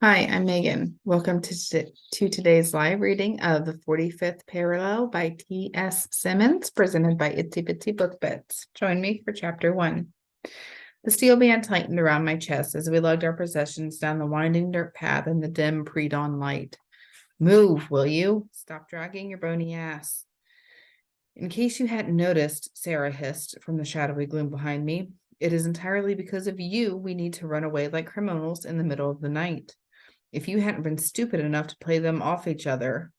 Hi, I'm Megan. Welcome to today's live reading of the 45th Parallel by T.S. Simmons, presented by Itsy Bitsy Book Bits. Join me for Chapter 1. The steel band tightened around my chest as we lugged our possessions down the winding dirt path in the dim pre-dawn light. Move, will you? Stop dragging your bony ass. In case you hadn't noticed, Sera hissed from the shadowy gloom behind me, it is entirely because of you we need to run away like criminals in the middle of the night. If you hadn't been stupid enough to play them off each other.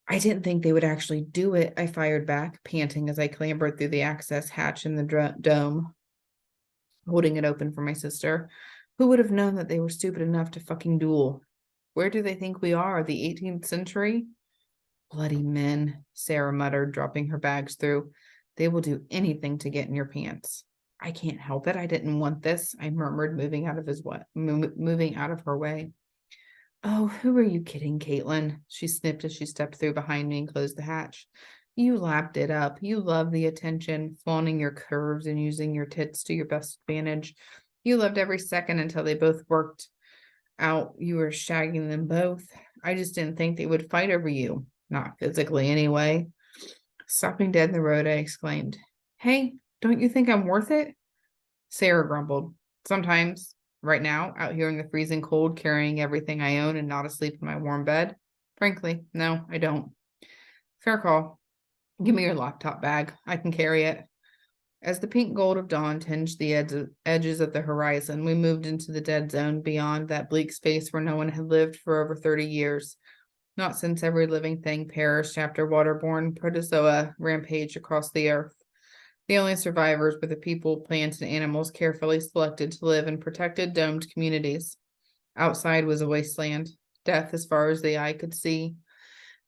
I didn't think they would actually do it, I fired back, panting as I clambered through the access hatch in the dome, holding it open for my sister. Who would have known that they were stupid enough to fucking duel? Where do they think we are, the 18th century? Bloody men, Sera muttered, dropping her bags through. They will do anything to get in your pants. I can't help it. I didn't want this, I murmured, moving out of her way. Oh, who are you kidding, Caitlin? She snipped as she stepped through behind me and closed the hatch. You lapped it up. You love the attention, flaunting your curves and using your tits to your best advantage. You loved every second until they both worked out. You were shagging them both. I just didn't think they would fight over you. Not physically, anyway. Stopping dead in the road, I exclaimed, Hey, don't you think I'm worth it? Sera grumbled. Sometimes. Right now, out here in the freezing cold, carrying everything I own and not asleep in my warm bed? Frankly, no, I don't. Fair call. Give me your laptop bag. I can carry it. As the pink gold of dawn tinged the edges of the horizon, we moved into the dead zone beyond that bleak space where no one had lived for over 30 years. Not since every living thing perished after waterborne protozoa rampaged across the earth. The only survivors were the people, plants, and animals carefully selected to live in protected domed communities. Outside was a wasteland, death as far as the eye could see.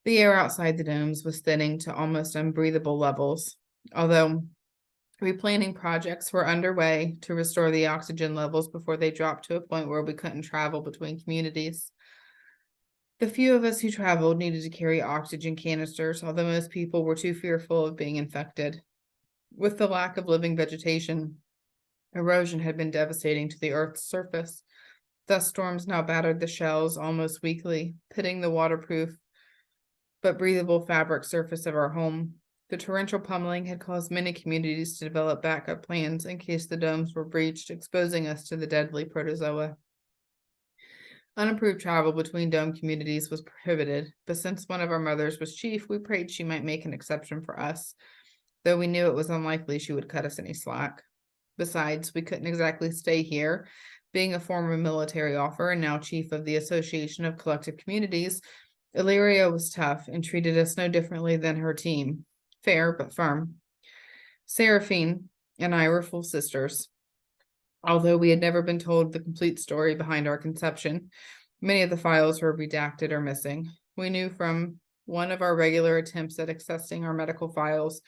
The air outside the domes was thinning to almost unbreathable levels, although replanting projects were underway to restore the oxygen levels before they dropped to a point where we couldn't travel between communities. The few of us who traveled needed to carry oxygen canisters, although most people were too fearful of being infected. With the lack of living vegetation, erosion had been devastating to the Earth's surface. Dust storms now battered the shells almost weekly, pitting the waterproof but breathable fabric surface of our home. The torrential pummeling had caused many communities to develop backup plans in case the domes were breached, exposing us to the deadly protozoa. Unapproved travel between dome communities was prohibited, but since one of our mothers was chief, we prayed she might make an exception for us, though we knew it was unlikely she would cut us any slack. Besides, we couldn't exactly stay here. Being a former military officer and now chief of the Association of Collective Communities, Illyria was tough and treated us no differently than her team. Fair, but firm. Seraphine and I were full sisters. Although we had never been told the complete story behind our conception, many of the files were redacted or missing. We knew from one of our regular attempts at accessing our medical files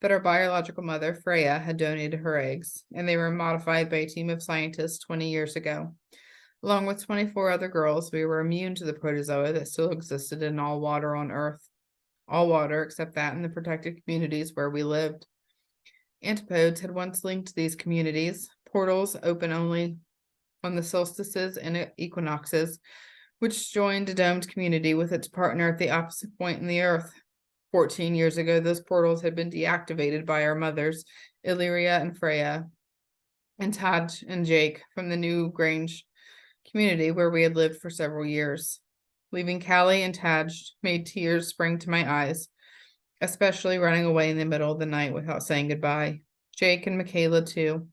that our biological mother, Freya, had donated her eggs, and they were modified by a team of scientists 20 years ago. Along with 24 other girls, we were immune to the protozoa that still existed in all water on Earth. All water except that in the protected communities where we lived. Antipodes had once linked these communities, portals open only on the solstices and equinoxes, which joined a domed community with its partner at the opposite point in the Earth. 14 years ago, those portals had been deactivated by our mothers, Illyria and Freya, and Taj and Jake from the New Grange community where we had lived for several years. Leaving Callie and Taj made tears spring to my eyes, especially running away in the middle of the night without saying goodbye. Jake and Michaela, too.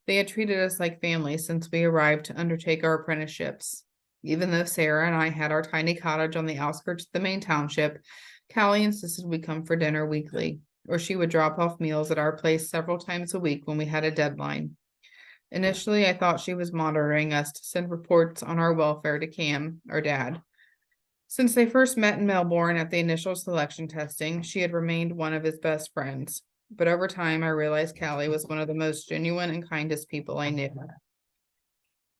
They had treated us like family since we arrived to undertake our apprenticeships. Even though Sera and I had our tiny cottage on the outskirts of the main township, Callie insisted we come for dinner weekly, or she would drop off meals at our place several times a week when we had a deadline. Initially, I thought she was monitoring us to send reports on our welfare to Cam, our dad. Since they first met in Melbourne at the initial selection testing, she had remained one of his best friends. But over time, I realized Callie was one of the most genuine and kindest people I knew.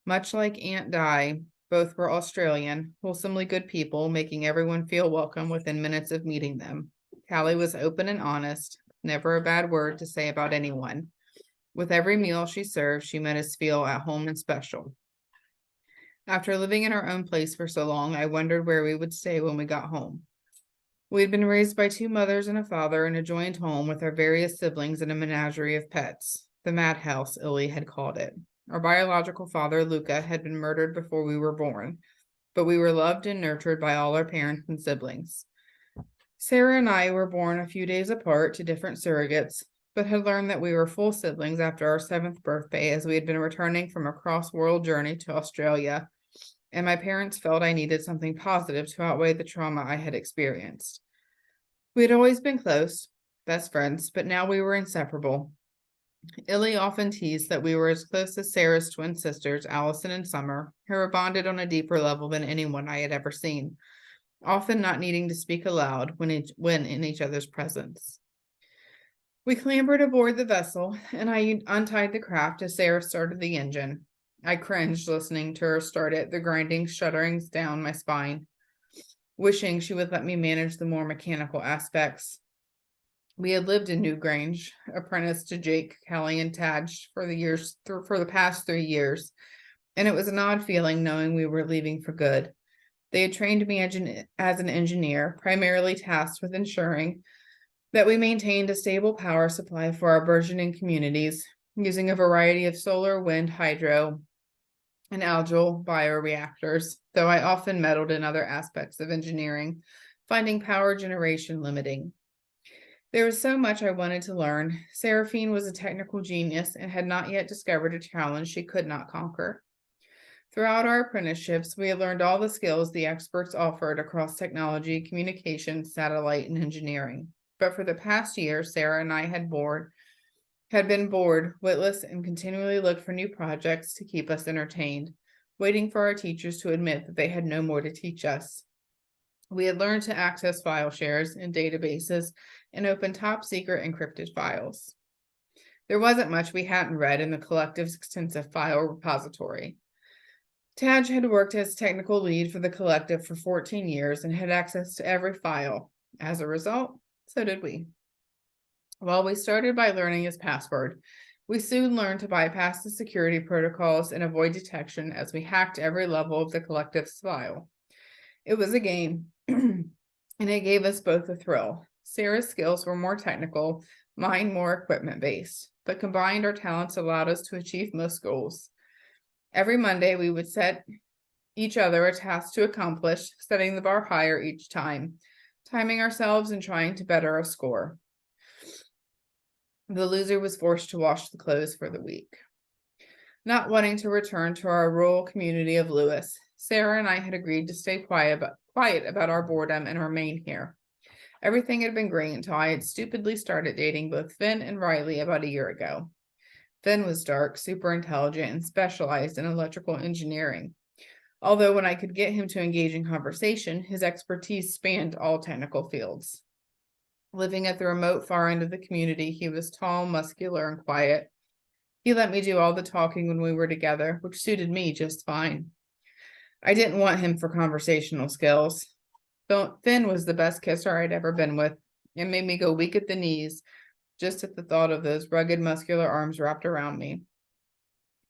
Much like Aunt Di, both were Australian, wholesomely good people, making everyone feel welcome within minutes of meeting them. Callie was open and honest, never a bad word to say about anyone. With every meal she served, she made us feel at home and special. After living in our own place for so long, I wondered where we would stay when we got home. We had been raised by two mothers and a father in a joint home with our various siblings in a menagerie of pets. The madhouse, Illy had called it. Our biological father, Luca, had been murdered before we were born, but we were loved and nurtured by all our parents and siblings. Sarah and I were born a few days apart to different surrogates, but had learned that we were full siblings after our 7th birthday, as we had been returning from a cross-world journey to Australia, and my parents felt I needed something positive to outweigh the trauma I had experienced. We had always been close, best friends, but now we were inseparable. Illy often teased that we were as close as Sarah's twin sisters, Allison and Summer, who were bonded on a deeper level than anyone I had ever seen, often not needing to speak aloud when in each other's presence. We clambered aboard the vessel, and I untied the craft as Sarah started the engine. I cringed listening to her start it, the grinding shudderings down my spine, wishing she would let me manage the more mechanical aspects. We had lived in Newgrange, apprenticed to Jake, Kelly, and Tadge for the past 3 years, and it was an odd feeling knowing we were leaving for good. They had trained me as an engineer, primarily tasked with ensuring that we maintained a stable power supply for our burgeoning communities, using a variety of solar, wind, hydro, and algal bioreactors, though I often meddled in other aspects of engineering, finding power generation limiting. There was so much I wanted to learn. Seraphine was a technical genius and had not yet discovered a challenge she could not conquer. Throughout our apprenticeships, we had learned all the skills the experts offered across technology, communication, satellite, and engineering. But for the past year, Sarah and I had been bored, witless, and continually looked for new projects to keep us entertained, waiting for our teachers to admit that they had no more to teach us. We had learned to access file shares and databases and open top-secret encrypted files. There wasn't much we hadn't read in the collective's extensive file repository. Tadge had worked as technical lead for the collective for 14 years and had access to every file. As a result, so did we. While we started by learning his password, we soon learned to bypass the security protocols and avoid detection as we hacked every level of the collective's file. It was a game, and it gave us both a thrill. Sarah's skills were more technical, mine more equipment-based, but combined our talents allowed us to achieve most goals. Every Monday, we would set each other a task to accomplish, setting the bar higher each time, timing ourselves and trying to better our score. The loser was forced to wash the clothes for the week. Not wanting to return to our rural community of Lewis, Sarah and I had agreed to stay quiet about our boredom and remain here. Everything had been great until I had stupidly started dating both Finn and Riley about a year ago. Finn was dark, super intelligent, and specialized in electrical engineering. Although when I could get him to engage in conversation, his expertise spanned all technical fields. Living at the remote far end of the community, he was tall, muscular, and quiet. He let me do all the talking when we were together, which suited me just fine. I didn't want him for conversational skills. Finn was the best kisser I'd ever been with, and made me go weak at the knees just at the thought of those rugged, muscular arms wrapped around me.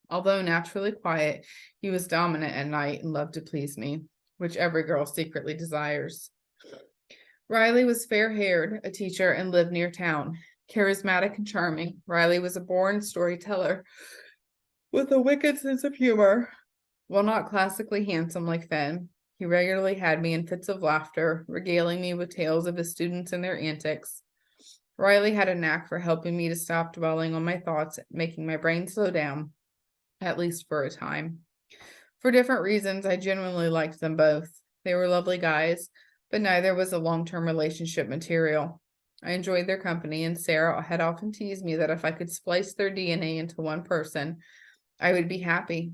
Although naturally quiet, he was dominant at night and loved to please me, which every girl secretly desires. Riley was fair-haired, a teacher, and lived near town. Charismatic and charming, Riley was a born storyteller with a wicked sense of humor. While not classically handsome like Finn, he regularly had me in fits of laughter, regaling me with tales of his students and their antics. Riley had a knack for helping me to stop dwelling on my thoughts, making my brain slow down, at least for a time. For different reasons, I genuinely liked them both. They were lovely guys, but neither was a long-term relationship material. I enjoyed their company, and Sarah had often teased me that if I could splice their DNA into one person, I would be happy.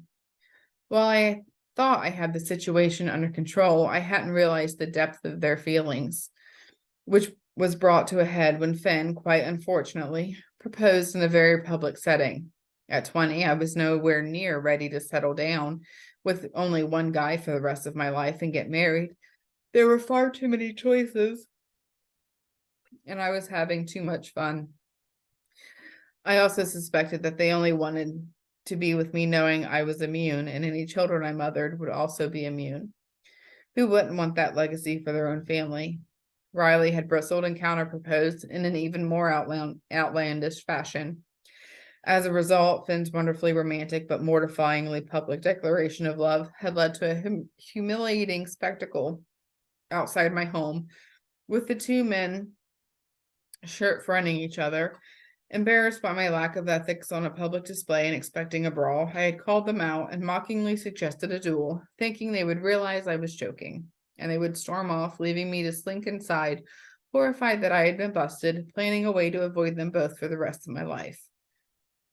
While I thought I had the situation under control, I hadn't realized the depth of their feelings, which was brought to a head when Finn, quite unfortunately, proposed in a very public setting. At 20, I was nowhere near ready to settle down with only one guy for the rest of my life and get married. There were far too many choices, and I was having too much fun. I also suspected that they only wanted to be with me knowing I was immune and any children I mothered would also be immune. Who wouldn't want that legacy for their own family? Riley had bristled and counter-proposed in an even more outlandish fashion. As a result, Finn's wonderfully romantic but mortifyingly public declaration of love had led to a humiliating spectacle outside my home, with the two men shirt-fronting each other. Embarrassed by my lack of ethics on a public display and expecting a brawl, I had called them out and mockingly suggested a duel, thinking they would realize I was joking, and they would storm off, leaving me to slink inside, horrified that I had been busted, planning a way to avoid them both for the rest of my life.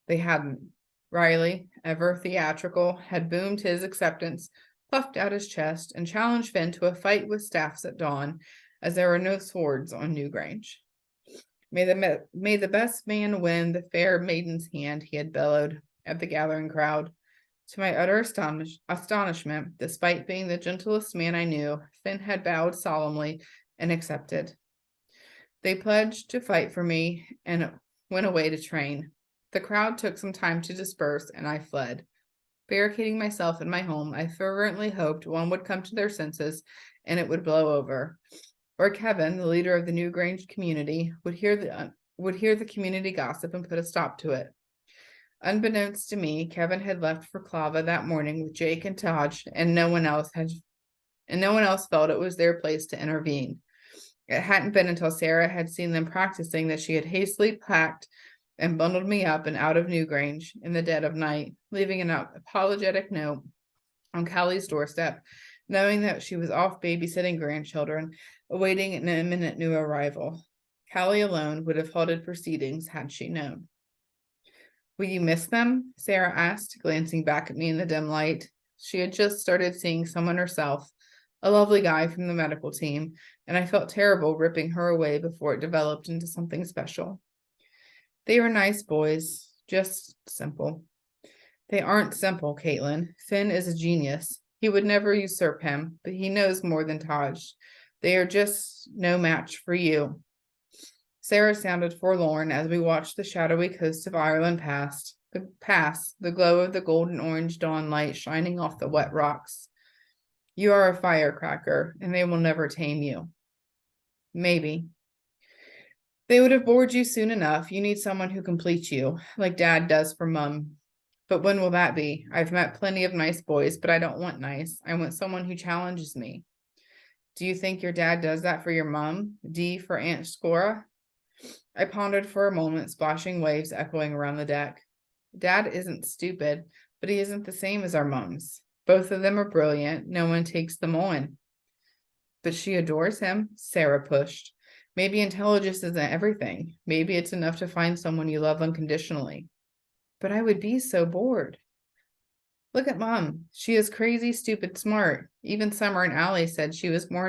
They hadn't. Riley, ever theatrical, had boomed his acceptance, puffed out his chest, and challenged Finn to a fight with staffs at dawn, as there were no swords on Newgrange. May the best man win the fair maiden's hand, he had bellowed at the gathering crowd. To my utter astonishment, despite being the gentlest man I knew, Finn had bowed solemnly and accepted. They pledged to fight for me and went away to train. The crowd took some time to disperse, and I fled. Barricading myself in my home, I fervently hoped one would come to their senses and it would blow over. Or Kevin, the leader of the Newgrange community, would hear the community gossip and put a stop to it. Unbeknownst to me, Kevin had left for Clava that morning with Jake and Taj, and no one else felt it was their place to intervene. It hadn't been until Sera had seen them practicing that she had hastily packed and bundled me up and out of Newgrange in the dead of night, leaving an apologetic note on Callie's doorstep, knowing that she was off babysitting grandchildren, awaiting an imminent new arrival. Callie alone would have halted proceedings had she known. Will you miss them? Sera asked, glancing back at me in the dim light. She had just started seeing someone herself, a lovely guy from the medical team, and I felt terrible ripping her away before it developed into something special. They were nice boys, just simple. They aren't simple, Caitlin. Finn is a genius. He would never usurp him, but he knows more than Taj. They are just no match for you. Sera sounded forlorn as we watched the shadowy coast of Ireland pass, the glow of the golden orange dawn light shining off the wet rocks. You are a firecracker, and they will never tame you. Maybe. They would have bored you soon enough. You need someone who completes you, like Dad does for Mum. But when will that be? I've met plenty of nice boys, but I don't want nice. I want someone who challenges me. Do you think your dad does that for your mom? D for Aunt Scora? I pondered for a moment, splashing waves echoing around the deck. Dad isn't stupid, but he isn't the same as our mums. Both of them are brilliant. No one takes them on. But she adores him, Sera pushed. Maybe intelligence isn't everything. Maybe it's enough to find someone you love unconditionally. But I would be so bored. Look at Mom. She is crazy, stupid, smart. Even Summer and Allie said she was the more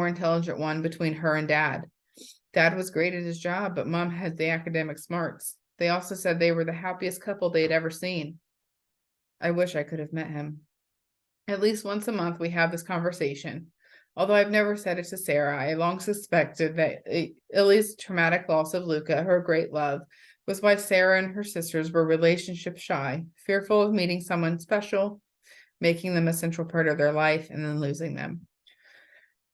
intelligent one between her and Dad. Dad was great at his job, but Mom had the academic smarts. They also said they were the happiest couple they'd ever seen. I wish I could have met him. At least once a month we have this conversation. Although I've never said it to Sera, I long suspected that Illy's traumatic loss of Luca, her great love, was why Sera and her sisters were relationship shy, fearful of meeting someone special, making them a central part of their life, and then losing them.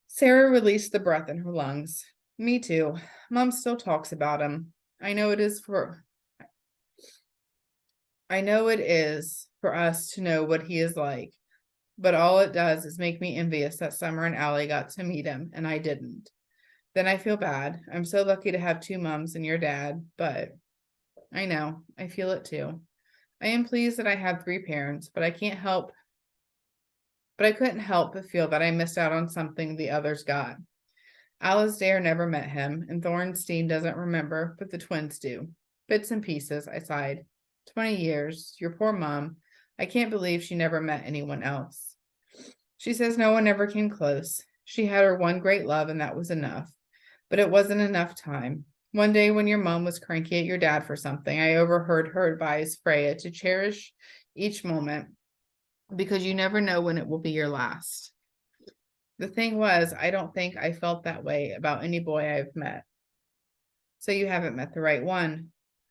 Sera released the breath in her lungs. Me too. Mom still talks about him. I know it is for us to know what he is like, but all it does is make me envious that Summer and Allie got to meet him, and I didn't. Then I feel bad. I'm so lucky to have two moms and your dad, but I know, I feel it too. I am pleased that I have three parents, but I couldn't help but feel that I missed out on something the others got. Alasdair never met him, and Thornstein doesn't remember, but the twins do. Bits and pieces, I sighed. 20 years, your poor mom. I can't believe she never met anyone else. She says no one ever came close. She had her one great love, and that was enough. But it wasn't enough time. One day when your mom was cranky at your dad for something, I overheard her advise Freya to cherish each moment, because you never know when it will be your last. The thing was, I don't think I felt that way about any boy I've met. So you haven't met the right one.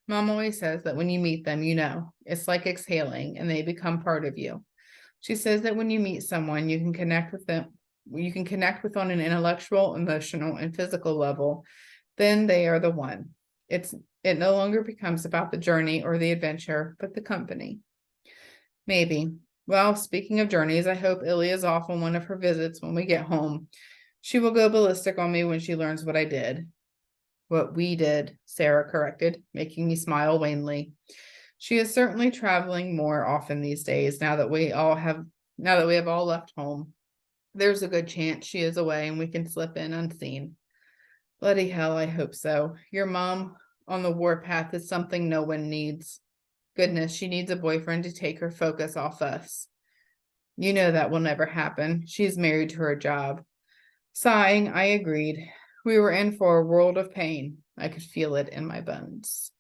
Mom always says that when you meet them, it's like exhaling and they become part of you. She says that when you meet someone, you can connect with them. You can connect with on an intellectual, emotional, and physical level. Then they are the one. It no longer becomes about the journey or the adventure, but the company. Maybe. Well, speaking of journeys, I hope Illy is off on one of her visits when we get home. She will go ballistic on me when she learns what I did. What we did, Sera corrected, making me smile wanly. She is certainly traveling more often these days now that we have all left home. There's a good chance she is away and we can slip in unseen. Bloody hell, I hope so. Your mom on the warpath is something no one needs. Goodness, she needs a boyfriend to take her focus off us. You know that will never happen. She's married to her job. Sighing, I agreed. We were in for a world of pain. I could feel it in my bones.